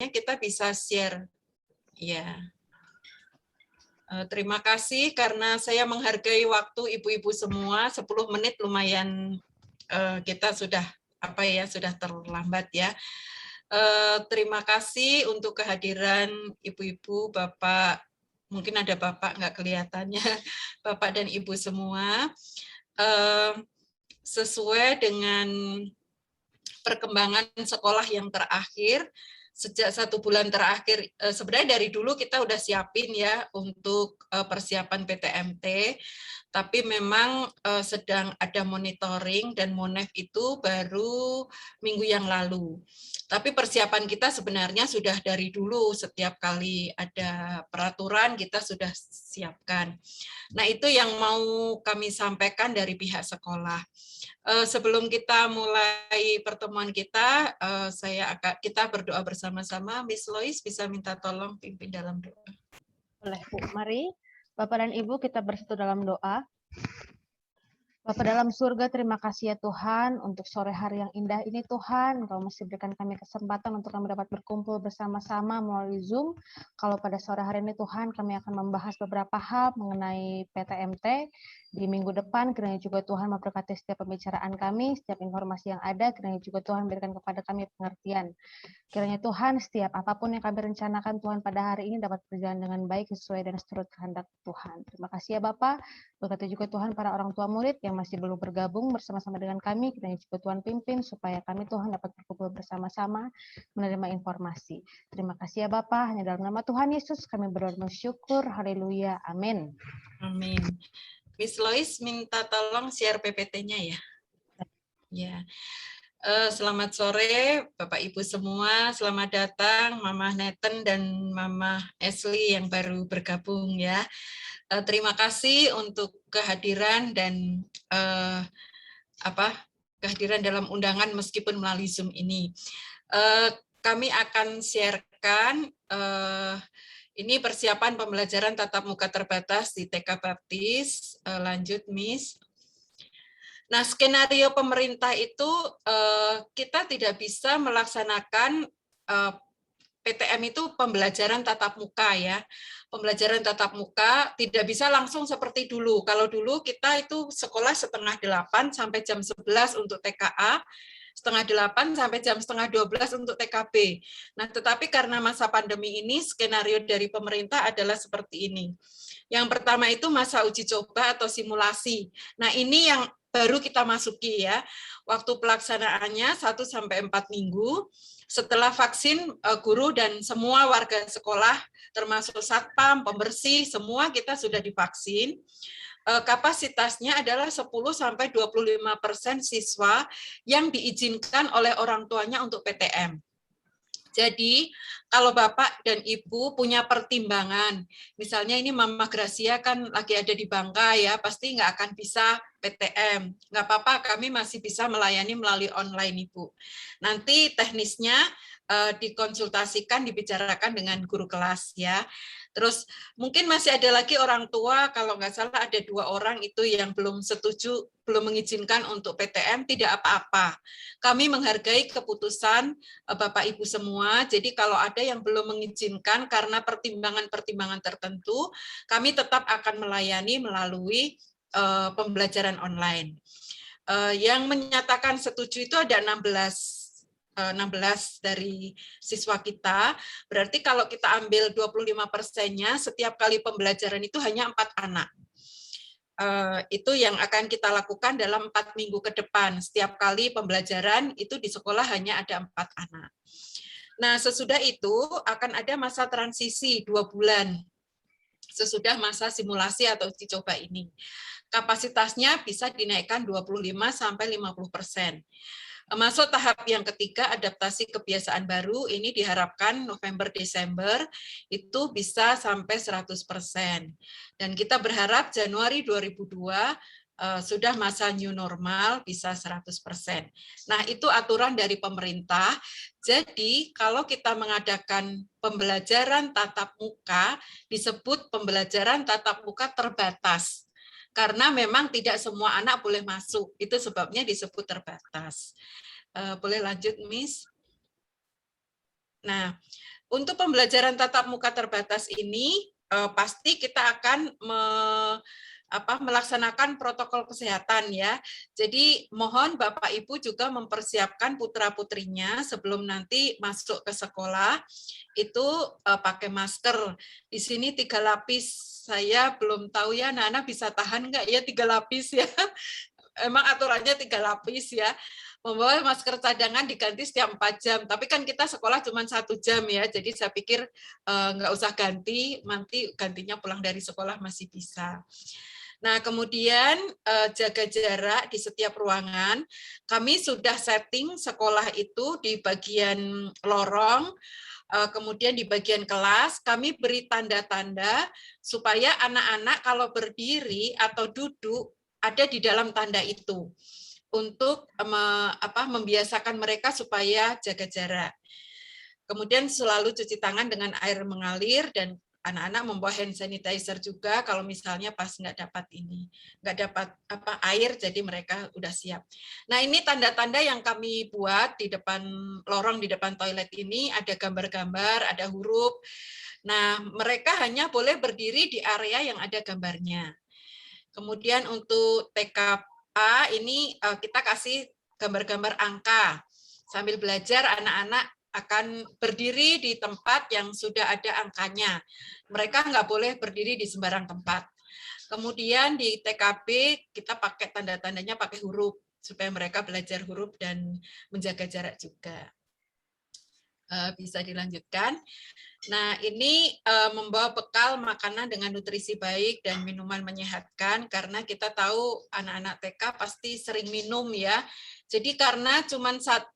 kita bisa share. Ya. Terima kasih karena saya menghargai waktu ibu-ibu semua. 10 menit lumayan kita sudah sudah terlambat ya. Terima kasih untuk kehadiran ibu-ibu, bapak, mungkin ada bapak nggak kelihatannya, bapak dan ibu semua. Sesuai dengan perkembangan sekolah yang terakhir, sejak 1 bulan terakhir, sebenarnya dari dulu kita udah siapin ya untuk persiapan PTMT, tapi memang sedang ada monitoring dan Monef itu baru minggu yang lalu. Tapi persiapan kita sebenarnya sudah dari dulu, setiap kali ada peraturan kita sudah siapkan. Nah, itu yang mau kami sampaikan dari pihak sekolah. Sebelum kita mulai pertemuan kita, kita berdoa bersama-sama. Miss Lois bisa minta tolong pimpin dalam doa. Boleh, Bu. Mari, Bapak dan Ibu, kita bersatu dalam doa. Bapa dalam surga, terima kasih ya Tuhan untuk sore hari yang indah ini Tuhan. Engkau masih berikan kami kesempatan untuk kami dapat berkumpul bersama-sama melalui Zoom. Kalau pada sore hari ini Tuhan kami akan membahas beberapa hal mengenai PTMT di minggu depan. Kiranya juga Tuhan memberkati setiap pembicaraan kami, setiap informasi yang ada. Kiranya juga Tuhan berikan kepada kami pengertian. Kiranya Tuhan setiap apapun yang kami rencanakan Tuhan pada hari ini dapat berjalan dengan baik sesuai dan seturut kehendak Tuhan. Terima kasih ya Bapak. Berkati juga Tuhan para orang tua murid yang masih belum bergabung bersama-sama dengan kami. Kiranya juga Tuhan pimpin supaya kami Tuhan dapat berkumpul bersama-sama menerima informasi. Terima kasih ya Bapak. Hanya dalam nama Tuhan Yesus kami berdoa bersyukur. Haleluya. Amin. Amin. Miss Lois minta tolong share PPT-nya ya. Ya. Selamat sore Bapak Ibu semua, selamat datang Mama Nathan dan Mama Ashley yang baru bergabung ya. Terima kasih untuk kehadiran dan kehadiran dalam undangan meskipun melalui Zoom ini. Kami akan sharekan ini persiapan pembelajaran tatap muka terbatas di TK Baptis. Lanjut, Miss. Nah, skenario pemerintah itu kita tidak bisa melaksanakan PTM itu pembelajaran tatap muka ya. Pembelajaran tatap muka tidak bisa langsung seperti dulu. Kalau dulu kita itu sekolah setengah 8 sampai jam 11 untuk TKA, setengah 8 sampai jam setengah 12 untuk TKB. Nah, tetapi karena masa pandemi ini, skenario dari pemerintah adalah seperti ini. Yang pertama itu masa uji coba atau simulasi. Nah, ini yang baru kita masuki ya. Waktu pelaksanaannya 1 sampai 4 minggu. Setelah vaksin, guru dan semua warga sekolah, termasuk satpam, pembersih, semua kita sudah divaksin. Kapasitasnya adalah 10 sampai 25% siswa yang diizinkan oleh orang tuanya untuk PTM. Jadi, kalau Bapak dan Ibu punya pertimbangan, misalnya ini Mama Gracia kan lagi ada di Bangka ya, pasti nggak akan bisa PTM. Nggak apa-apa, kami masih bisa melayani melalui online Ibu. Nanti teknisnya dikonsultasikan, dibicarakan dengan guru kelas ya. Terus mungkin masih ada lagi orang tua, kalau nggak salah ada 2 orang itu yang belum setuju, belum mengizinkan untuk PTM, tidak apa-apa. Kami menghargai keputusan Bapak Ibu semua, jadi kalau ada yang belum mengizinkan karena pertimbangan-pertimbangan tertentu, kami tetap akan melayani melalui pembelajaran online. Yang menyatakan setuju itu ada 16 dari siswa kita, berarti kalau kita ambil 25%-nya, setiap kali pembelajaran itu hanya 4 anak. Itu yang akan kita lakukan dalam 4 minggu ke depan. Setiap kali pembelajaran itu di sekolah hanya ada 4 anak. Nah, sesudah itu akan ada masa transisi 2 bulan. Sesudah masa simulasi atau uji coba ini. Kapasitasnya bisa dinaikkan 25 sampai 50%. Masuk tahap yang ketiga, adaptasi kebiasaan baru, ini diharapkan November-Desember itu bisa sampai 100%. Dan kita berharap Januari 2002 sudah masa new normal bisa 100%. Nah, itu aturan dari pemerintah. Jadi, kalau kita mengadakan pembelajaran tatap muka, disebut pembelajaran tatap muka terbatas. Karena memang tidak semua anak boleh masuk, itu sebabnya disebut terbatas. Boleh lanjut, Miss? Nah, untuk pembelajaran tatap muka terbatas ini pasti kita akan melaksanakan protokol kesehatan ya. Jadi mohon Bapak Ibu juga mempersiapkan putra-putrinya sebelum nanti masuk ke sekolah itu pakai masker. Di sini 3 lapis. Saya belum tahu ya anak-anak bisa tahan nggak ya 3 lapis ya. Emang aturannya 3 lapis ya. Membawa masker cadangan diganti setiap 4 jam. Tapi kan kita sekolah cuma 1 jam ya. Jadi saya pikir nggak usah ganti, nanti gantinya pulang dari sekolah masih bisa. Nah, kemudian jaga jarak di setiap ruangan. Kami sudah setting sekolah itu di bagian lorong, kemudian di bagian kelas kami beri tanda-tanda supaya anak-anak kalau berdiri atau duduk ada di dalam tanda itu untuk membiasakan mereka supaya jaga jarak. Kemudian selalu cuci tangan dengan air mengalir dan anak-anak membawa hand sanitizer juga kalau misalnya pas nggak dapat air, jadi mereka udah siap. Nah, ini tanda-tanda yang kami buat di depan lorong di depan toilet ini, ada gambar-gambar, ada huruf. Nah, mereka hanya boleh berdiri di area yang ada gambarnya. Kemudian untuk TKA ini kita kasih gambar-gambar angka. Sambil belajar anak-anak akan berdiri di tempat yang sudah ada angkanya. Mereka nggak boleh berdiri di sembarang tempat. Kemudian di TKB kita pakai tanda-tandanya pakai huruf supaya mereka belajar huruf dan menjaga jarak juga. Bisa dilanjutkan. Nah, ini membawa bekal makanan dengan nutrisi baik dan minuman menyehatkan karena kita tahu anak-anak TK pasti sering minum ya. Jadi karena cuma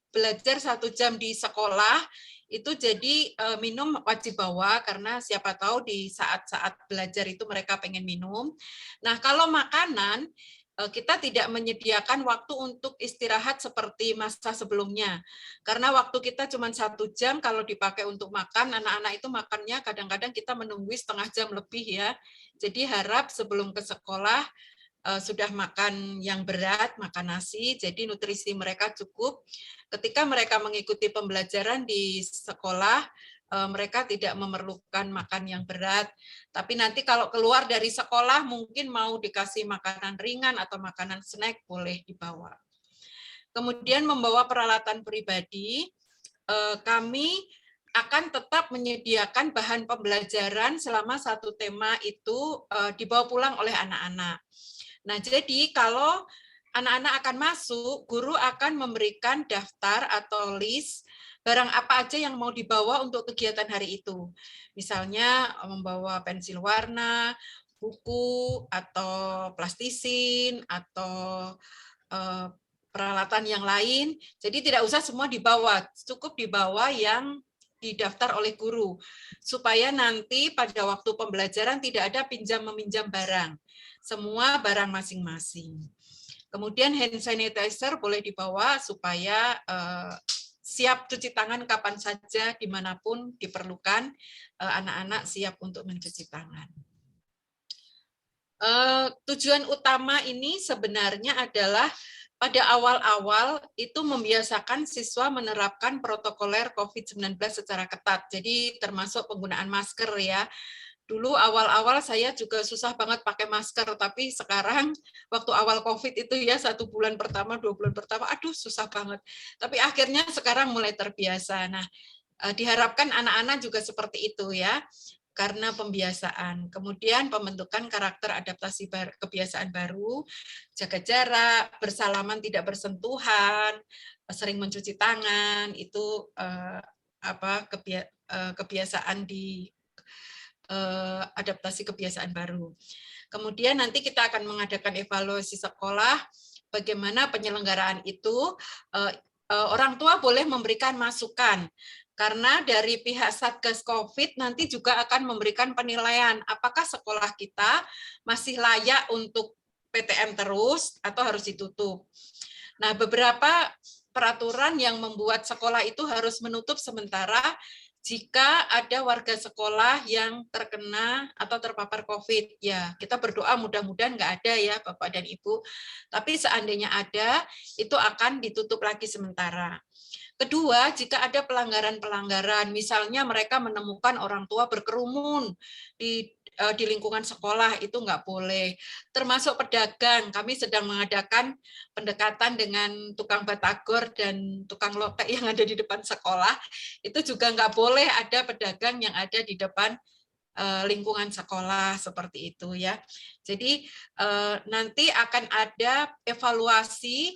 belajar 1 jam di sekolah, itu jadi minum wajib bawa karena siapa tahu di saat-saat belajar itu mereka pengen minum. Nah, kalau makanan, kita tidak menyediakan waktu untuk istirahat seperti masa sebelumnya. Karena waktu kita cuma 1 jam, kalau dipakai untuk makan, anak-anak itu makannya kadang-kadang kita menunggu setengah jam lebih ya. Jadi harap sebelum ke sekolah sudah makan yang berat, makan nasi, jadi nutrisi mereka cukup. Ketika mereka mengikuti pembelajaran di sekolah, mereka tidak memerlukan makan yang berat. Tapi nanti kalau keluar dari sekolah mungkin mau dikasih makanan ringan atau makanan snack boleh dibawa. Kemudian membawa peralatan pribadi, kami akan tetap menyediakan bahan pembelajaran selama 1 tema itu dibawa pulang oleh anak-anak. Nah, jadi kalau anak-anak akan masuk, guru akan memberikan daftar atau list barang apa aja yang mau dibawa untuk kegiatan hari itu. Misalnya membawa pensil warna, buku, atau plastisin, atau peralatan yang lain. Jadi tidak usah semua dibawa, cukup dibawa yang didaftar oleh guru. Supaya nanti pada waktu pembelajaran tidak ada pinjam-meminjam barang. Semua barang masing-masing. Kemudian hand sanitizer boleh dibawa supaya siap cuci tangan kapan saja, dimanapun diperlukan, anak-anak siap untuk mencuci tangan. Tujuan utama ini sebenarnya adalah pada awal-awal itu membiasakan siswa menerapkan protokoler COVID-19 secara ketat. Jadi termasuk penggunaan masker ya. Dulu awal-awal saya juga susah banget pakai masker, tapi sekarang waktu awal COVID itu ya 1 bulan pertama, 2 bulan pertama, aduh susah banget. Tapi akhirnya sekarang mulai terbiasa. Nah, diharapkan anak-anak juga seperti itu ya, karena pembiasaan. Kemudian pembentukan karakter adaptasi kebiasaan baru, jaga jarak, bersalaman tidak bersentuhan, sering mencuci tangan, itu kebiasaan di adaptasi kebiasaan baru. Kemudian nanti kita akan mengadakan evaluasi sekolah, bagaimana penyelenggaraan itu, orang tua boleh memberikan masukan, karena dari pihak Satgas COVID nanti juga akan memberikan penilaian, apakah sekolah kita masih layak untuk PTM terus atau harus ditutup. Nah, beberapa peraturan yang membuat sekolah itu harus menutup sementara jika ada warga sekolah yang terkena atau terpapar COVID. Ya, kita berdoa mudah-mudahan nggak ada ya Bapak dan Ibu. Tapi seandainya ada, itu akan ditutup lagi sementara. Kedua, jika ada pelanggaran-pelanggaran, misalnya mereka menemukan orang tua berkerumun di lingkungan sekolah, itu nggak boleh. Termasuk pedagang, kami sedang mengadakan pendekatan dengan tukang batagor dan tukang lotek yang ada di depan sekolah, itu juga nggak boleh ada pedagang yang ada di depan lingkungan sekolah seperti itu ya. Jadi nanti akan ada evaluasi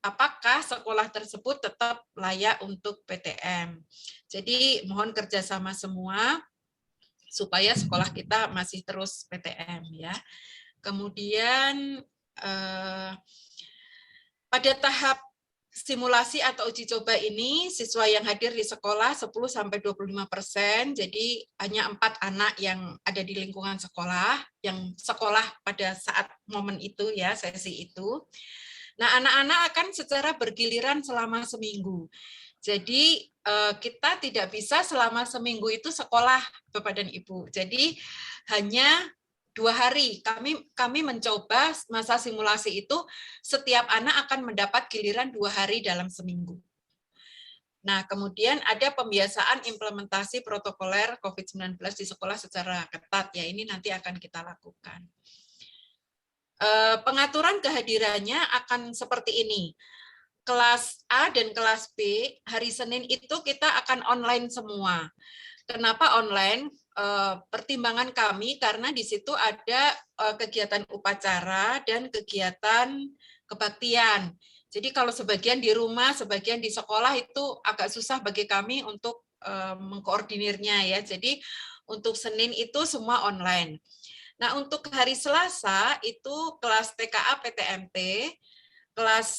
apakah sekolah tersebut tetap layak untuk PTM. Jadi mohon kerjasama semua supaya sekolah kita masih terus PTM ya. Kemudian pada tahap simulasi atau uji coba ini siswa yang hadir di sekolah 10-25%, jadi hanya 4 anak yang ada di lingkungan sekolah, yang sekolah pada saat momen itu ya, sesi itu. Nah, anak-anak akan secara bergiliran selama seminggu. Jadi kita tidak bisa selama seminggu itu sekolah, Bapak dan Ibu. Jadi hanya 2 hari. Kami mencoba masa simulasi itu setiap anak akan mendapat giliran 2 hari dalam seminggu. Nah, kemudian ada pembiasaan implementasi protokoler COVID-19 di sekolah secara ketat. Ya, ini nanti akan kita lakukan. Pengaturan kehadirannya akan seperti ini. Kelas A dan kelas B hari Senin itu kita akan online semua. Kenapa online? Pertimbangan kami karena di situ ada kegiatan upacara dan kegiatan kebaktian. Jadi kalau sebagian di rumah, sebagian di sekolah itu agak susah bagi kami untuk mengkoordinirnya ya. Jadi untuk Senin itu semua online. Nah, untuk hari Selasa itu kelas TKA PTMT, kelas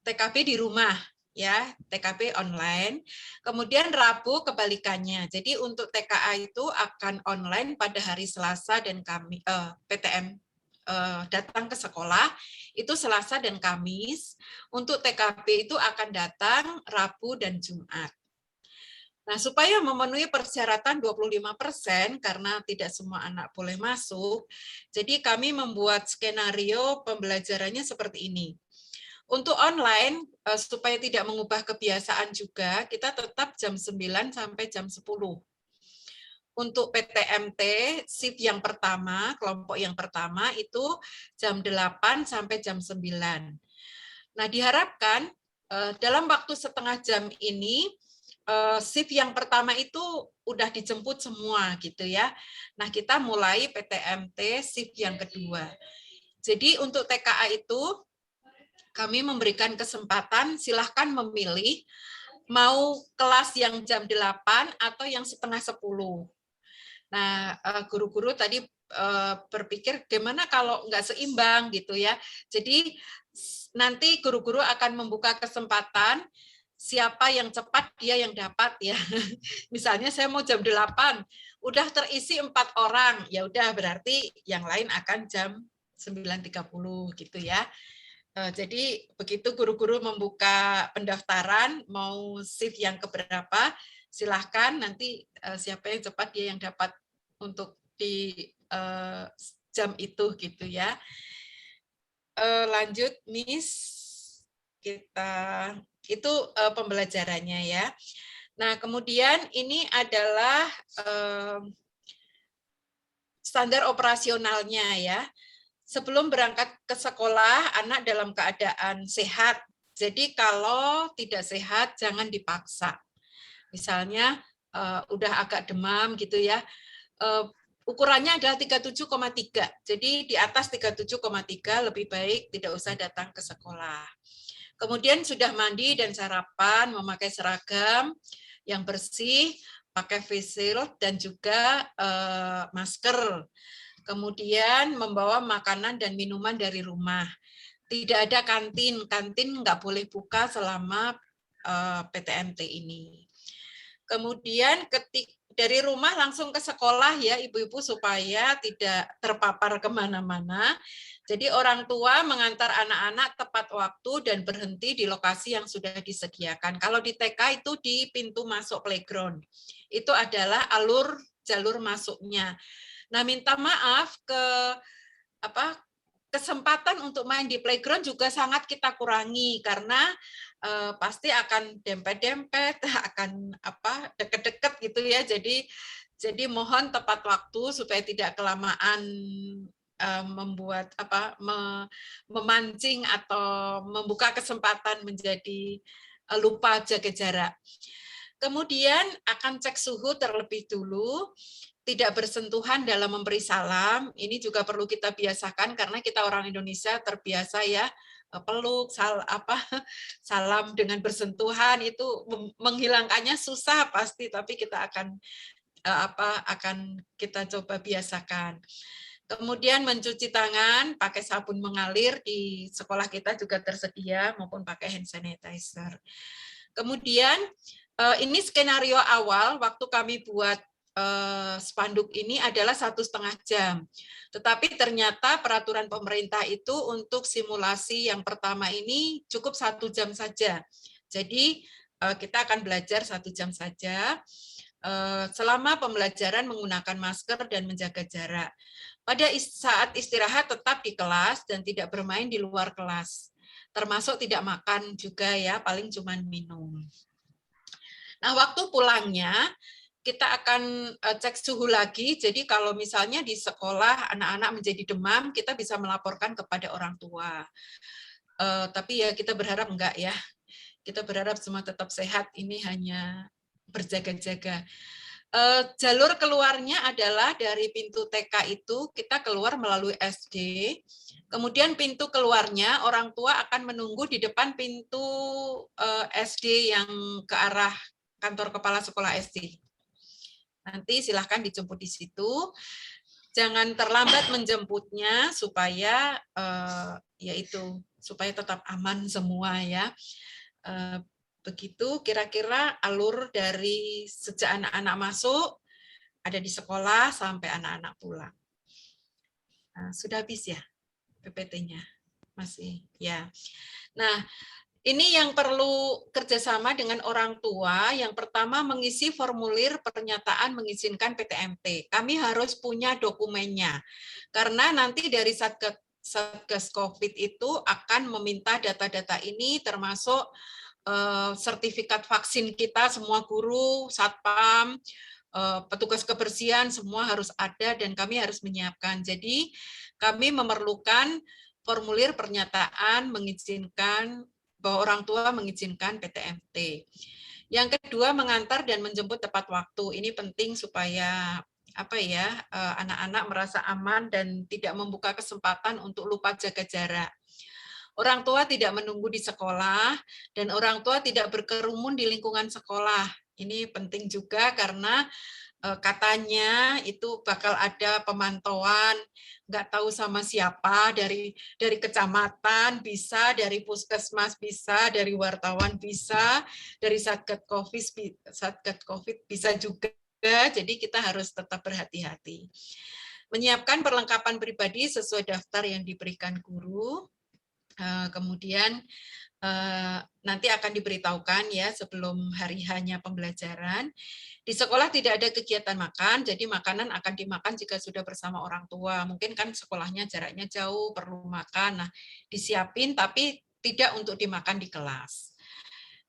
TKB di rumah ya, TKB online. Kemudian Rabu kebalikannya. Jadi untuk TKA itu akan online pada hari Selasa dan PTM datang ke sekolah itu Selasa dan Kamis. Untuk TKB itu akan datang Rabu dan Jumat. Nah, supaya memenuhi persyaratan 25% karena tidak semua anak boleh masuk, jadi kami membuat skenario pembelajarannya seperti ini. Untuk online, supaya tidak mengubah kebiasaan juga, kita tetap jam 9 sampai jam 10. Untuk PTMT, shift yang pertama, kelompok yang pertama itu jam 8 sampai jam 9. Nah, diharapkan dalam waktu setengah jam ini, shift yang pertama itu udah dijemput semua gitu ya. Nah, kita mulai PTMT shift yang kedua. Jadi untuk TKA itu kami memberikan kesempatan silahkan memilih mau kelas yang jam 8 atau yang setengah 10. Nah, guru-guru tadi berpikir gimana kalau nggak seimbang gitu ya. Jadi nanti guru-guru akan membuka kesempatan siapa yang cepat dia yang dapat ya. Misalnya saya mau jam 8, udah terisi 4 orang, ya udah berarti yang lain akan jam 9.30 gitu ya. Jadi begitu guru-guru membuka pendaftaran mau shift yang keberapa, silahkan nanti siapa yang cepat dia yang dapat untuk di jam itu gitu ya. Lanjut Miss, kita itu pembelajarannya ya. Nah, kemudian ini adalah standar operasionalnya ya. Sebelum berangkat ke sekolah, anak dalam keadaan sehat. Jadi kalau tidak sehat, jangan dipaksa. Misalnya udah agak demam gitu ya. Ukurannya adalah 37,3. Jadi di atas 37,3 lebih baik tidak usah datang ke sekolah. Kemudian sudah mandi dan sarapan, memakai seragam yang bersih, pakai face shield dan juga masker. Kemudian membawa makanan dan minuman dari rumah. Tidak ada kantin, kantin nggak boleh buka selama PTMT ini. Kemudian dari rumah langsung ke sekolah ya ibu-ibu supaya tidak terpapar kemana-mana. Jadi orang tua mengantar anak-anak tepat waktu dan berhenti di lokasi yang sudah disediakan. Kalau di TK itu di pintu masuk playground. Itu adalah jalur masuknya. Nah, minta maaf ke kesempatan untuk main di playground juga sangat kita kurangi karena pasti akan dempet-dempet, akan deket-deket gitu ya. Jadi mohon tepat waktu supaya tidak kelamaan membuat memancing atau membuka kesempatan menjadi lupa jaga jarak. Kemudian akan cek suhu terlebih dulu, tidak bersentuhan dalam memberi salam. Ini juga perlu kita biasakan karena kita orang Indonesia terbiasa ya peluk, salam dengan bersentuhan itu menghilangkannya susah pasti, tapi kita akan kita coba biasakan. Kemudian mencuci tangan pakai sabun mengalir di sekolah kita juga tersedia maupun pakai hand sanitizer. Kemudian ini skenario awal waktu kami buat spanduk ini adalah 1,5 jam. Tetapi ternyata peraturan pemerintah itu untuk simulasi yang pertama ini cukup 1 jam saja. Jadi kita akan belajar 1 jam saja selama pembelajaran menggunakan masker dan menjaga jarak. Pada saat istirahat tetap di kelas dan tidak bermain di luar kelas. Termasuk tidak makan juga ya, paling cuma minum. Nah, waktu pulangnya kita akan cek suhu lagi. Jadi kalau misalnya di sekolah anak-anak menjadi demam, kita bisa melaporkan kepada orang tua. Tapi ya kita berharap enggak ya. Kita berharap semua tetap sehat. Ini hanya berjaga-jaga. Jalur keluarnya adalah dari pintu TK itu kita keluar melalui SD. Kemudian pintu keluarnya orang tua akan menunggu di depan pintu SD yang ke arah kantor kepala sekolah SD. Nanti silahkan dijemput di situ. Jangan terlambat menjemputnya supaya supaya tetap aman semua ya. Begitu kira-kira alur dari sejak anak-anak masuk, ada di sekolah, sampai anak-anak pulang. Nah, sudah habis ya PPT-nya? Masih, ya. Nah, ini yang perlu kerjasama dengan orang tua. Yang pertama, mengisi formulir pernyataan mengizinkan PTMT. Kami harus punya dokumennya. Karena nanti dari Satgas COVID itu akan meminta data-data ini termasuk sertifikat vaksin kita, semua guru, satpam, petugas kebersihan, semua harus ada dan kami harus menyiapkan. Jadi kami memerlukan formulir pernyataan mengizinkan bahwa orang tua mengizinkan PTMT. Yang kedua, mengantar dan menjemput tepat waktu. Ini penting supaya anak-anak merasa aman dan tidak membuka kesempatan untuk lupa jaga jarak. Orang tua tidak menunggu di sekolah, dan orang tua tidak berkerumun di lingkungan sekolah. Ini penting juga karena katanya itu bakal ada pemantauan, nggak tahu sama siapa, dari kecamatan bisa, dari puskesmas bisa, dari wartawan bisa, dari Satgas COVID bisa juga. Jadi kita harus tetap berhati-hati. Menyiapkan perlengkapan pribadi sesuai daftar yang diberikan guru. Kemudian nanti akan diberitahukan ya sebelum hari hanya pembelajaran. Di sekolah tidak ada kegiatan makan, jadi makanan akan dimakan jika sudah bersama orang tua. Mungkin kan sekolahnya jaraknya jauh, perlu makan. Nah, disiapin tapi tidak untuk dimakan di kelas.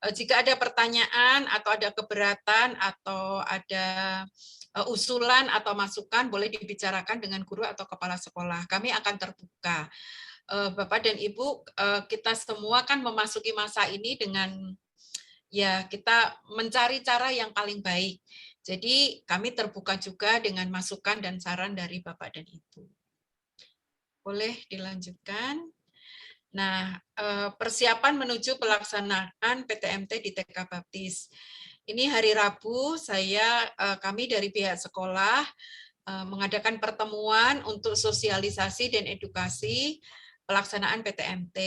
Jika ada pertanyaan atau ada keberatan atau ada usulan atau masukan, boleh dibicarakan dengan guru atau kepala sekolah. Kami akan terbuka. Bapak dan Ibu, kita semua kan memasuki masa ini dengan ya kita mencari cara yang paling baik. Jadi kami terbuka juga dengan masukan dan saran dari Bapak dan Ibu. Boleh dilanjutkan. Nah, persiapan menuju pelaksanaan PTMT di TK Baptis. Ini hari Rabu kami dari pihak sekolah mengadakan pertemuan untuk sosialisasi dan edukasi pelaksanaan PTMT.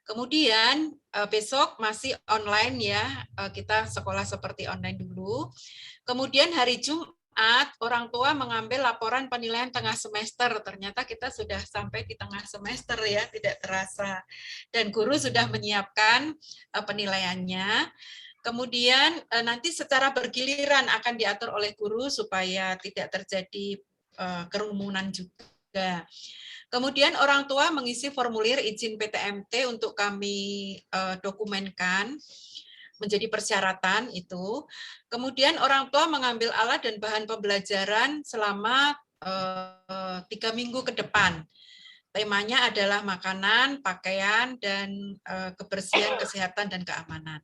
Kemudian besok masih online ya, kita sekolah seperti online dulu. Kemudian hari Jumat, orang tua mengambil laporan penilaian tengah semester. Ternyata kita sudah sampai di tengah semester ya, tidak terasa. Dan guru sudah menyiapkan penilaiannya. Kemudian nanti secara bergiliran akan diatur oleh guru supaya tidak terjadi kerumunan juga. Kemudian orang tua mengisi formulir izin PTMT untuk kami dokumenkan menjadi persyaratan itu. Kemudian orang tua mengambil alat dan bahan pembelajaran selama 3 minggu ke depan. Temanya adalah makanan, pakaian, dan kebersihan, kesehatan, dan keamanan.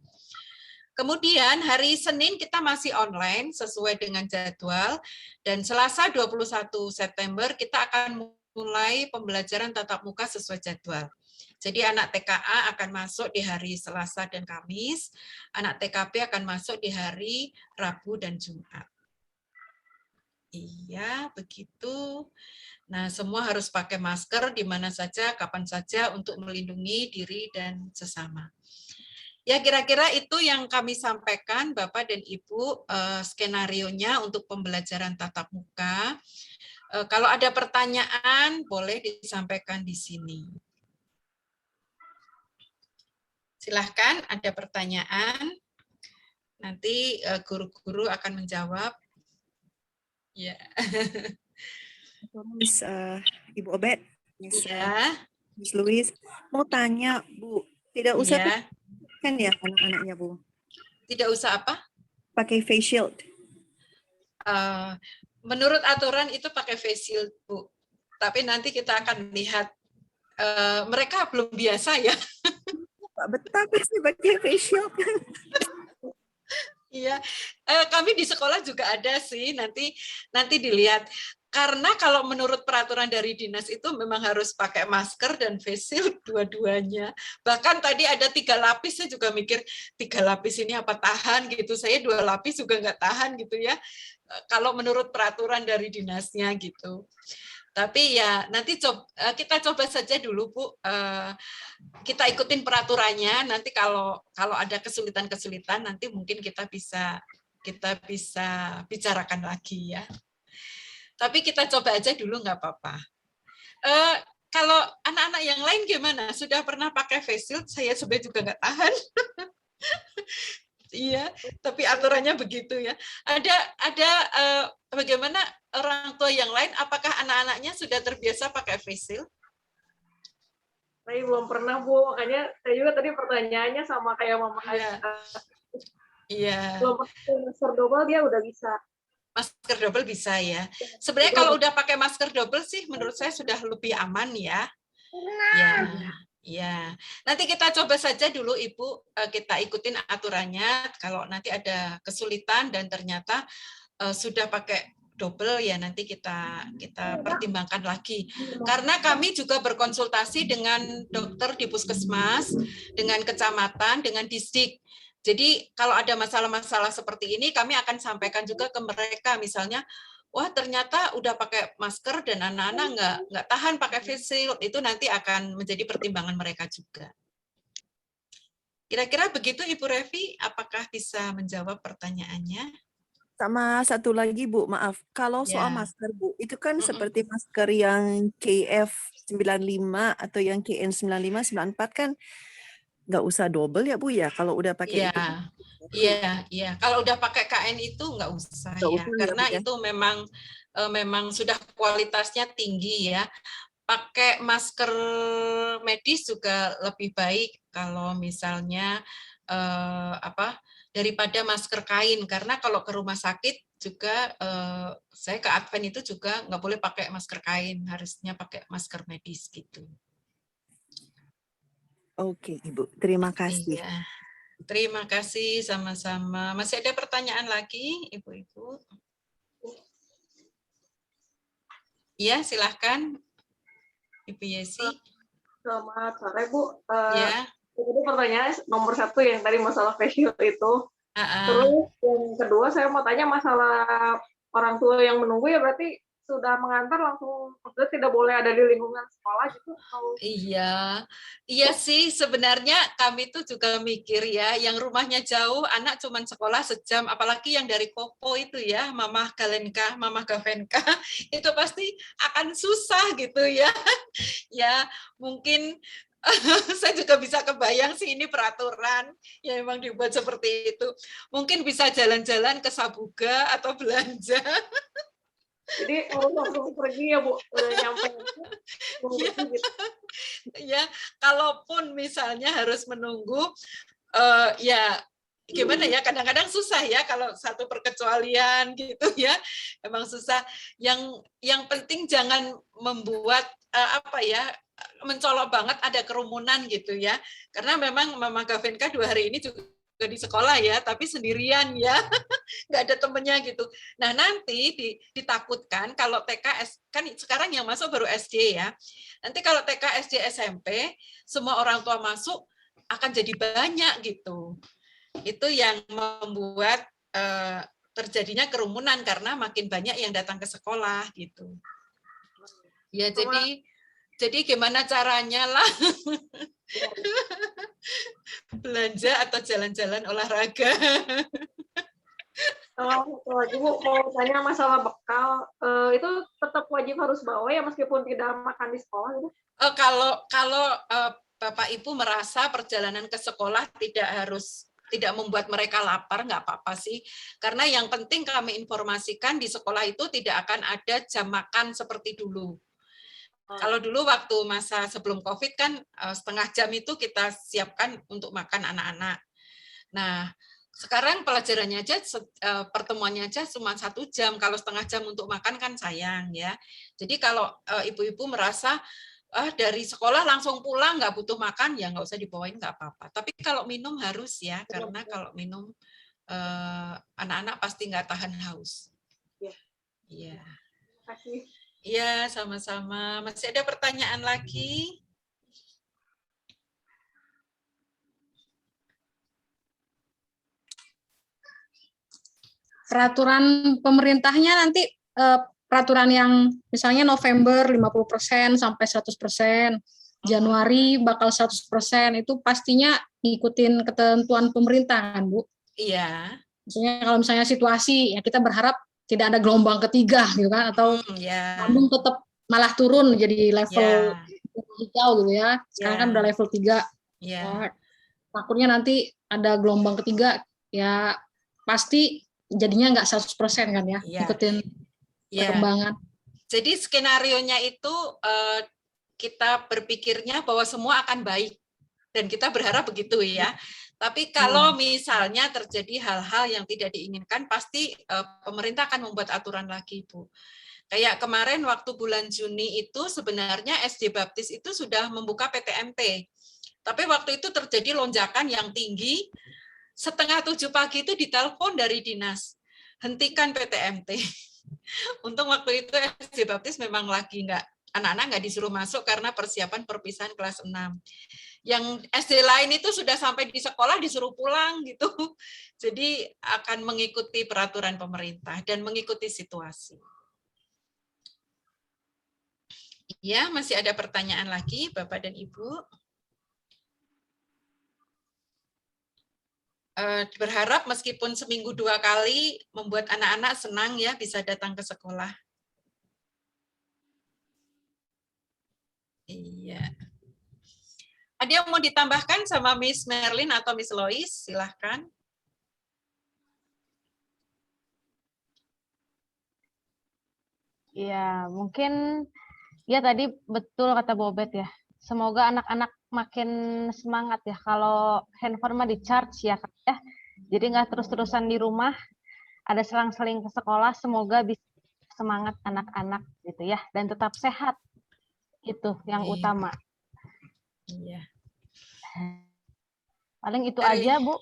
Kemudian hari Senin kita masih online sesuai dengan jadwal, dan Selasa 21 September kita akan mulai pembelajaran tatap muka sesuai jadwal. Jadi anak TKA akan masuk di hari Selasa dan Kamis, anak TKP akan masuk di hari Rabu dan Jumat. Iya, begitu. Nah, semua harus pakai masker di mana saja, kapan saja untuk melindungi diri dan sesama. Ya, kira-kira itu yang kami sampaikan, Bapak dan Ibu, skenarionya untuk pembelajaran tatap muka. Kalau ada pertanyaan, boleh disampaikan di sini. Silahkan, ada pertanyaan. Nanti guru-guru akan menjawab. Ya. Miss Ibu Obed, Miss Ya. Louis, mau tanya Bu, tidak usah Ya. kan ya anak-anaknya Bu? Tidak usah apa? Pakai face shield. Menurut aturan itu pakai face shield, Bu. Tapi nanti kita akan lihat. Mereka belum biasa ya. Betapa sih pakai face shield. Iya, kami di sekolah juga ada sih. Nanti dilihat. Karena kalau menurut peraturan dari dinas itu memang harus pakai masker dan face shield dua-duanya. Bahkan tadi ada 3 lapis, saya juga mikir 3 lapis ini apa tahan gitu. Saya 2 lapis juga nggak tahan gitu ya. Kalau menurut peraturan dari dinasnya gitu. Tapi ya nanti kita coba saja dulu Bu. Kita ikutin peraturannya. Nanti kalau ada kesulitan-kesulitan nanti mungkin kita bisa bicarakan lagi ya. Tapi kita coba aja dulu nggak apa-apa. Kalau anak-anak yang lain gimana? Sudah pernah pakai face shield? Saya sebenarnya juga nggak tahan. Iya, tapi aturannya begitu ya. Ada bagaimana orang tua yang lain? Apakah anak-anaknya sudah terbiasa pakai face shield? Saya belum pernah Bu, makanya saya juga tadi pertanyaannya sama kayak Mama. Iya. Belum pakai masker double dia udah bisa. Masker double bisa ya. Sebenarnya kalau udah pakai masker double sih menurut saya sudah lebih aman ya. Ya. Nanti kita coba saja dulu Ibu, kita ikutin aturannya. Kalau nanti ada kesulitan dan ternyata sudah pakai double ya nanti kita pertimbangkan lagi. Karena kami juga berkonsultasi dengan dokter di puskesmas, dengan kecamatan, dengan distrik. Jadi kalau ada masalah-masalah seperti ini kami akan sampaikan juga ke mereka, misalnya wah ternyata udah pakai masker dan anak-anak nggak tahan pakai face shield, itu nanti akan menjadi pertimbangan mereka juga. Kira-kira begitu Ibu Revi, apakah bisa menjawab pertanyaannya? Sama satu lagi Bu, maaf. Kalau soal masker Bu, itu kan seperti masker yang KF95 atau yang KN95, 94 kan nggak usah double ya Bu ya, kalau udah pakai itu. Iya. Kalau udah pakai KN itu nggak usah ya, karena itu memang sudah kualitasnya tinggi ya. Pakai masker medis juga lebih baik kalau misalnya daripada masker kain, karena kalau ke rumah sakit juga saya ke Advent itu juga nggak boleh pakai masker kain, harusnya pakai masker medis gitu. Oke, Ibu. Terima kasih. Iya. Terima kasih sama-sama. Masih ada pertanyaan lagi, Ibu-ibu? Iya, silahkan, Ibu Yesi. Selamat sore, Bu. Ya. Jadi pertanyaan nomor 1 yang tadi masalah face shield itu. Terus yang kedua saya mau tanya masalah orang tua yang menunggu ya berarti sudah mengantar langsung, maksudnya tidak boleh ada di lingkungan sekolah gitu? Iya sih sebenarnya kami tuh juga mikir ya, yang rumahnya jauh, anak cuman sekolah sejam, apalagi yang dari Koko itu ya, Mama Galenka, Mama Gavenka, itu pasti akan susah gitu ya. Ya mungkin saya juga bisa kebayang sih ini peraturan yang memang dibuat seperti itu. Mungkin bisa jalan-jalan ke Sabuga atau belanja. Jadi harus langsung pergi ya Bu, udah nyampe Ya, gitu. ya, kalaupun misalnya harus menunggu, ya gimana ya, kadang-kadang susah ya kalau satu perkecualian gitu ya, emang susah. Yang penting jangan membuat apa ya, mencolok banget ada kerumunan gitu ya, karena memang Mama Gavenka 2 hari ini juga di sekolah ya, tapi sendirian ya, nggak ada temennya gitu. Nah nanti ditakutkan kalau TK, kan sekarang yang masuk baru SD ya, nanti kalau TK, SD, SMP, semua orang tua masuk akan jadi banyak gitu. Itu yang membuat terjadinya kerumunan karena makin banyak yang datang ke sekolah gitu. Ya jadi gimana caranya lah belanja atau jalan-jalan olahraga. Satu lagi Bu, mau tanya masalah bekal, itu tetap wajib harus bawa ya meskipun tidak makan di sekolah gitu? Kalau Bapak Ibu merasa perjalanan ke sekolah tidak membuat mereka lapar, nggak apa-apa sih. Karena yang penting kami informasikan di sekolah itu tidak akan ada jam makan seperti dulu. Kalau dulu waktu masa sebelum COVID kan setengah jam itu kita siapkan untuk makan anak-anak. Nah, sekarang pelajarannya aja, pertemuannya aja cuma 1 jam. Kalau setengah jam untuk makan kan sayang ya. Jadi kalau ibu-ibu merasa dari sekolah langsung pulang nggak butuh makan, ya nggak usah dibawain, nggak apa-apa. Tapi kalau minum harus ya, karena kalau minum anak-anak pasti nggak tahan haus. Iya. Terima kasih. Iya, sama-sama. Masih ada pertanyaan lagi? Peraturan pemerintahnya nanti peraturan yang misalnya November 50% sampai 100%, Januari bakal 100%, itu pastinya ngikutin ketentuan pemerintah kan, Bu? Iya. Maksudnya kalau misalnya situasi, ya kita berharap tidak ada gelombang ketiga gitu kan, atau Bandung tetap malah turun jadi level hijau gitu ya. Sekarang kan udah level 3. Ya, takutnya nanti ada gelombang ketiga, ya pasti jadinya nggak 100% kan ya, ikutin perkembangan. Jadi skenarionya itu kita berpikirnya bahwa semua akan baik, dan kita berharap begitu ya. Tapi kalau misalnya terjadi hal-hal yang tidak diinginkan, pasti pemerintah akan membuat aturan lagi, Bu. Kayak kemarin waktu bulan Juni itu sebenarnya SD Baptis itu sudah membuka PTMT. Tapi waktu itu terjadi lonjakan yang tinggi, 6:30 pagi itu ditelepon dari dinas, hentikan PTMT. Untung waktu itu SD Baptis memang lagi anak-anak nggak disuruh masuk karena persiapan perpisahan kelas 6. Yang SD lain itu sudah sampai di sekolah disuruh pulang gitu. Jadi akan mengikuti peraturan pemerintah dan mengikuti situasi. Ya, masih ada pertanyaan lagi Bapak dan Ibu? Berharap meskipun seminggu 2 kali membuat anak-anak senang ya bisa datang ke sekolah. Iya. Ada yang mau ditambahkan sama Miss Merlin atau Miss Lois? Silahkan. Ya, mungkin ya tadi betul kata Bobet ya. Semoga anak-anak makin semangat ya. Kalau handphone mah di-charge ya, ya. Jadi nggak terus-terusan di rumah, ada selang-seling ke sekolah. Semoga bisa semangat anak-anak gitu ya, dan tetap sehat. Itu yang utama. Iya. Paling itu aja, Bu.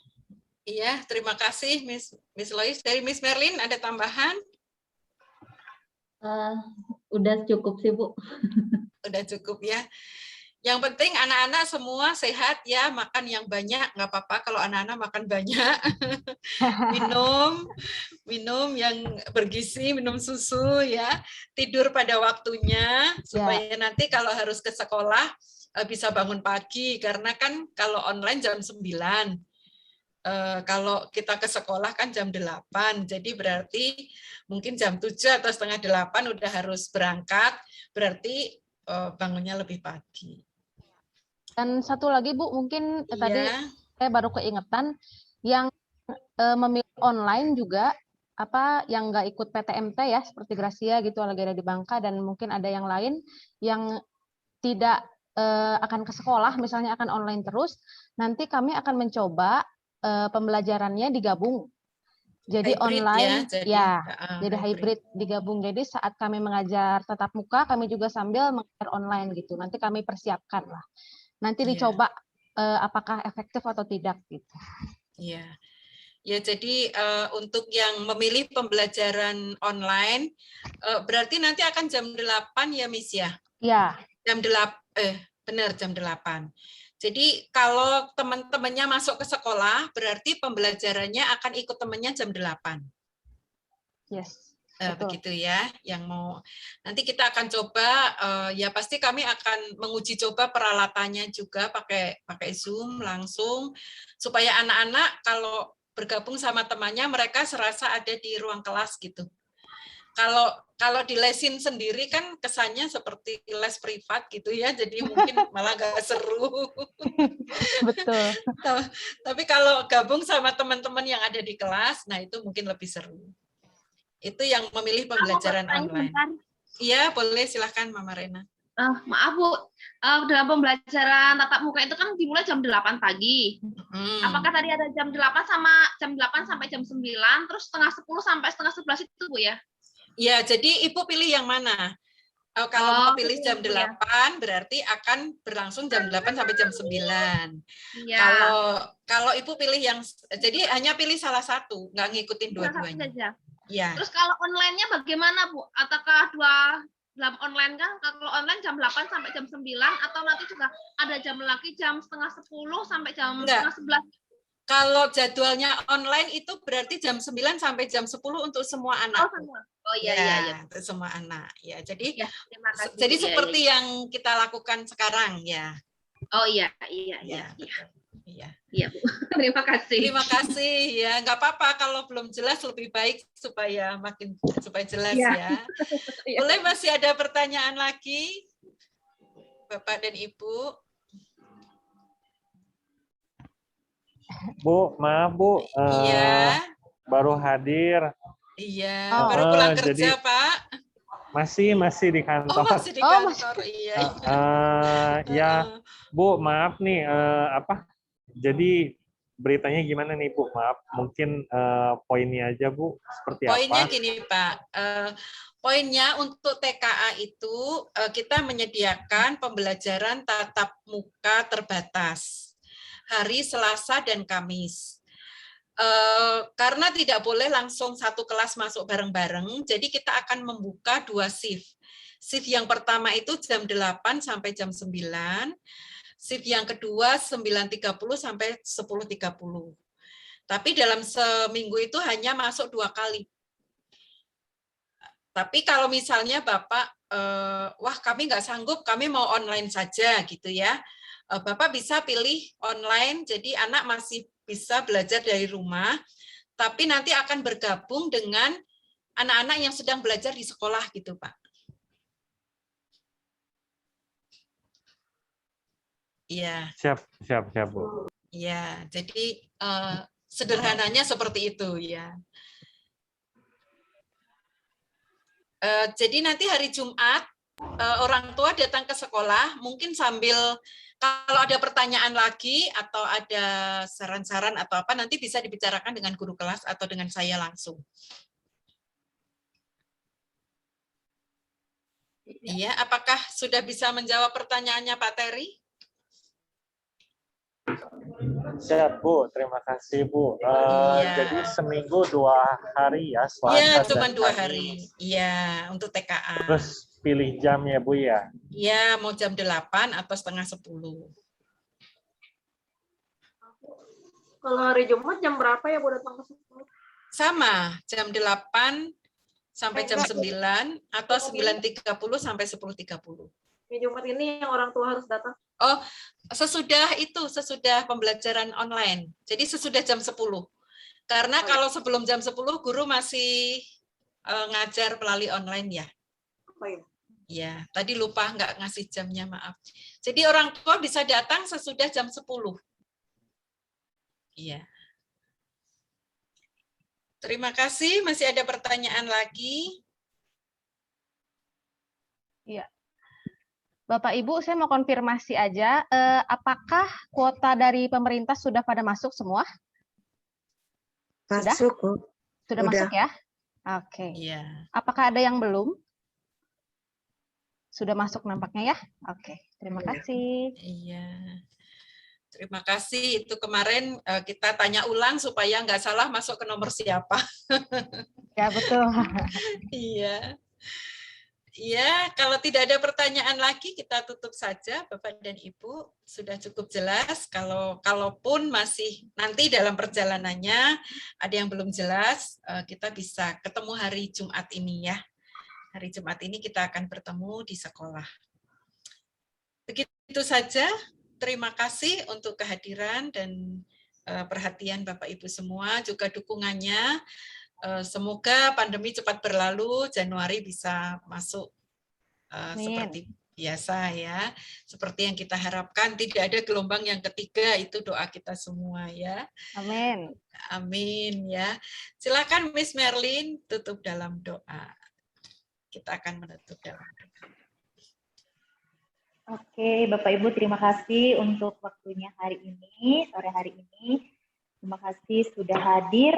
Iya, terima kasih Miss Lois. Dari Miss Merlin ada tambahan? Udah cukup sih, Bu. Udah cukup ya. Yang penting anak-anak semua sehat ya, makan yang banyak, nggak apa-apa kalau anak-anak makan banyak. minum yang bergizi, minum susu ya, tidur pada waktunya supaya nanti kalau harus ke sekolah bisa bangun pagi, karena kan kalau online jam 9. Kalau kita ke sekolah kan jam 8, jadi berarti mungkin jam 7 atau setengah 8 udah harus berangkat, berarti bangunnya lebih pagi. Dan satu lagi Bu, mungkin tadi saya baru keingetan, yang memilih online juga yang nggak ikut PTMT ya, seperti Gracia gitu lagi ada di Bangka, dan mungkin ada yang lain yang tidak akan ke sekolah, misalnya akan online terus, nanti kami akan mencoba pembelajarannya digabung. Jadi hybrid online jadi hybrid. hybrid digabung. Jadi saat kami mengajar tatap muka, kami juga sambil mengajar online gitu. Nanti kami persiapkan lah. Nanti dicoba apakah efektif atau tidak gitu. Iya. Ya, jadi untuk yang memilih pembelajaran online, berarti nanti akan jam 8 ya, Miss ya? Iya. Jam 8, benar jam 8. Jadi kalau teman-temannya masuk ke sekolah, berarti pembelajarannya akan ikut temannya jam 8. Yes. Begitu ya, yang mau. Nanti kita akan coba, ya pasti kami akan menguji coba peralatannya juga pakai Zoom langsung, supaya anak-anak kalau bergabung sama temannya, mereka serasa ada di ruang kelas gitu. Kalau di lesin sendiri kan kesannya seperti les privat gitu ya, jadi mungkin malah nggak seru. Betul. Tapi kalau gabung sama teman-teman yang ada di kelas, nah itu mungkin lebih seru. Itu yang memilih pembelajaran online. Iya, boleh, silahkan Mama Rena. Maaf Bu, dalam pembelajaran tatap muka itu kan dimulai jam 8 pagi. Apakah tadi ada jam 8 sampai jam 9, terus setengah 10 sampai setengah 11 itu Bu ya? Iya, jadi Ibu pilih yang mana? Kalau mau pilih jam 8, berarti akan berlangsung jam 8 sampai jam 9. Ya. Kalau Ibu pilih yang, jadi hanya pilih salah satu, nggak ngikutin dua-duanya. Ya. Terus kalau online-nya bagaimana Bu? Apakah dalam online kan, kalau online jam 8 sampai jam 9, atau nanti juga ada jam lagi jam setengah 10 sampai jam setengah 11? Kalau jadwalnya online itu berarti jam 9 sampai jam 10 untuk semua anak. Oh, semua. Oh iya. Untuk semua anak. Ya, jadi terima kasih, jadi seperti yang kita lakukan sekarang ya. Oh iya. Iya Bu. Terima kasih. Terima kasih ya. Nggak apa-apa kalau belum jelas, lebih baik supaya jelas ya. Boleh, masih ada pertanyaan lagi, Bapak dan Ibu? Bu, maaf Bu. Iya. Baru hadir. Iya. Baru pulang kerja Pak? Masih di kantor. Oh, masih di kantor. Iya. Ya, Bu, maaf nih. Jadi beritanya gimana nih Bu? Maaf, mungkin poinnya aja Bu, seperti poinnya apa? Gini Pak, poinnya untuk TKA itu kita menyediakan pembelajaran tatap muka terbatas hari Selasa dan Kamis. Karena tidak boleh langsung satu kelas masuk bareng-bareng, jadi kita akan membuka 2 shift. Shift yang pertama itu jam 8 sampai jam 9. Shift yang kedua 9.30 sampai 10.30. Tapi dalam seminggu itu hanya masuk 2 kali. Tapi kalau misalnya Bapak, wah kami nggak sanggup, kami mau online saja gitu ya. Bapak bisa pilih online, jadi anak masih bisa belajar dari rumah, tapi nanti akan bergabung dengan anak-anak yang sedang belajar di sekolah gitu Pak. Iya. Siap Bu. Iya, jadi sederhananya seperti itu ya. Jadi nanti hari Jumat orang tua datang ke sekolah, mungkin sambil kalau ada pertanyaan lagi atau ada saran-saran atau apa, nanti bisa dibicarakan dengan guru kelas atau dengan saya langsung. Iya, apakah sudah bisa menjawab pertanyaannya Pak Terry? Siap Bu, terima kasih Bu. Jadi seminggu 2 hari ya, Selasa. Iya, cuma 2 hari. Iya, untuk TKA. Terus pilih jam ya Bu ya? Iya, mau jam 8 atau setengah 10. Kalau hari Jumat jam berapa ya Bu datang ke sekolah? Sama, jam 8 sampai jam 9 atau 9.30 sampai 10.30. Ya, Jumat ini yang orang tua harus datang. Oh, sesudah pembelajaran online. Jadi sesudah jam 10. Karena kalau sebelum jam 10 guru masih ngajar melalui online ya. Oh, iya. Ya, tadi lupa nggak ngasih jamnya, maaf. Jadi orang tua bisa datang sesudah jam 10. Iya. Terima kasih. Masih ada pertanyaan lagi? Iya. Bapak Ibu, saya mau konfirmasi aja, apakah kuota dari pemerintah sudah pada masuk semua? Sudah? Masuk, Bu. Sudah masuk ya? Oke. Iya. Apakah ada yang belum? Sudah masuk nampaknya ya? Oke, terima kasih. Iya. Terima kasih. Itu kemarin kita tanya ulang supaya nggak salah masuk ke nomor siapa. Ya, betul. Iya. Iya, kalau tidak ada pertanyaan lagi kita tutup saja, Bapak dan Ibu. Sudah cukup jelas. Kalaupun masih nanti dalam perjalanannya ada yang belum jelas, kita bisa ketemu hari Jumat ini ya. Hari Jumat ini kita akan bertemu di sekolah. Begitu saja. Terima kasih untuk kehadiran dan perhatian Bapak Ibu semua, juga dukungannya. Semoga pandemi cepat berlalu, Januari bisa masuk seperti biasa ya. Seperti yang kita harapkan, tidak ada gelombang yang ketiga, itu doa kita semua ya. Amin. Amin ya. Silakan Miss Merlin tutup dalam doa. Kita akan menutup dalam doa. Oke, Bapak Ibu, terima kasih untuk waktunya hari ini, sore hari ini. Terima kasih sudah hadir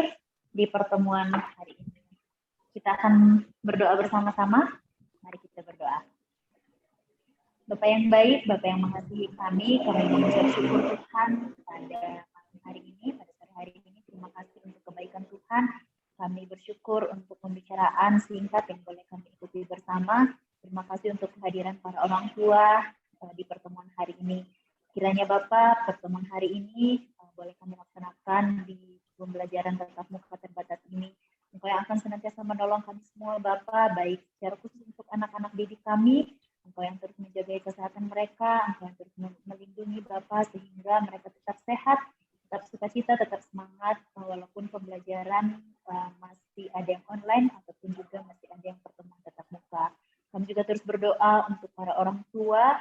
di pertemuan hari ini. Kita akan berdoa bersama-sama. Mari kita berdoa. Bapak yang baik, Bapak yang mengasihi kami mengucap syukur Tuhan pada malam hari ini, pada sore hari ini. Terima kasih untuk kebaikan Tuhan. Kami bersyukur untuk pembicaraan singkat yang boleh kami ikuti bersama. Terima kasih untuk kehadiran para orang tua di pertemuan hari ini. Kiranya Bapak, pertemuan hari ini boleh kami laksanakan di pembelajaran tatap muka terbatas ini. Engkau yang akan senantiasa menolong kami semua, Bapak, baik secara khusus untuk anak-anak didik kami, Engkau yang terus menjaga kesehatan mereka, Engkau yang terus melindungi Bapak, sehingga mereka tetap sehat, tetap sukacita, tetap semangat, walaupun pembelajaran masih ada yang online, ataupun juga masih ada yang pertemuan tatap muka. Kami juga terus berdoa untuk para orang tua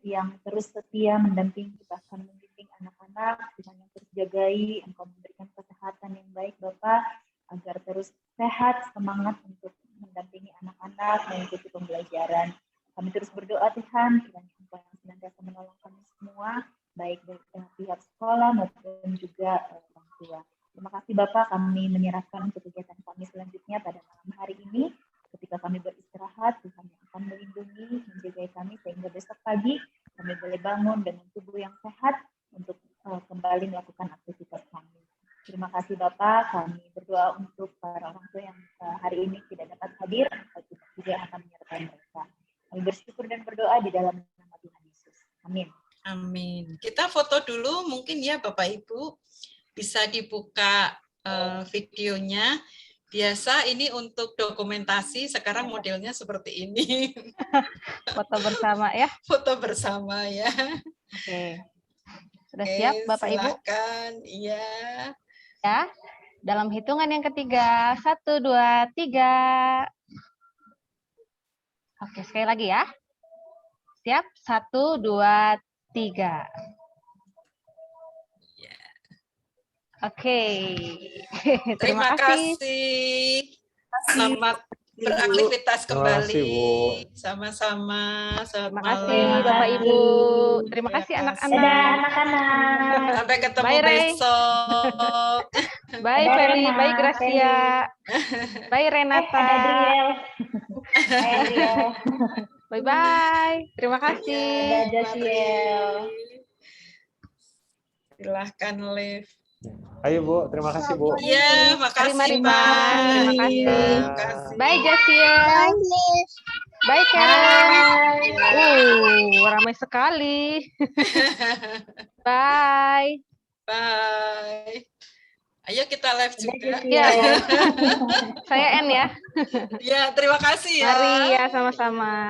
yang terus setia mendampingi, bahkan membimbing anak-anak, Tuhan yang terus jagai, Engkau memberikan kesehatan yang baik, Bapak, agar terus sehat, semangat untuk mendampingi anak-anak, mengikuti pembelajaran. Kami terus berdoa, Tuhan, kiranya Engkau yang senantiasa menolong kami semua, baik dari pihak sekolah maupun juga orang tua. Terima kasih, Bapak, kami menyerahkan untuk kegiatan kami selanjutnya pada malam hari ini. Ketika kami beristirahat, Tuhan yang akan melindungi, menjaga kami, sehingga besok pagi kami boleh bangun dengan tubuh yang sehat untuk kembali melakukan aktivitas kami. Terima kasih Bapak, kami berdoa untuk para orang tua yang hari ini tidak dapat hadir, kita juga akan menyertai mereka. Kami bersyukur dan berdoa di dalam nama Tuhan Yesus. Amin. Amin. Kita foto dulu mungkin ya Bapak Ibu, bisa dibuka videonya. Biasa ini untuk dokumentasi, sekarang modelnya seperti ini. Foto bersama ya. Foto bersama ya. Oke. Sudah siap Bapak Ibu? Silakan, iya. Ya, dalam hitungan yang ketiga, 1, 2, 3. Oke, sekali lagi ya. Siap, 1, 2, 3. Oke, terima kasih. Selamat beraktivitas kembali. Sama-sama. Terima kasih Bapak Ibu. Terima kasih anak-anak. Sampai ketemu besok. Bye Feli, bye Gracia. Bye Renata. Bye-bye. Terima kasih. Silahkan live. Ayo Bu, terima kasih Bu. Iya, makasih Mbak. Terima kasih. Bye Jasia. Bye Karen. Ramai sekali. Bye. Bye. Ayo kita live juga. Iya. Saya N ya. Ya, terima kasih ya. Mari ya sama-sama.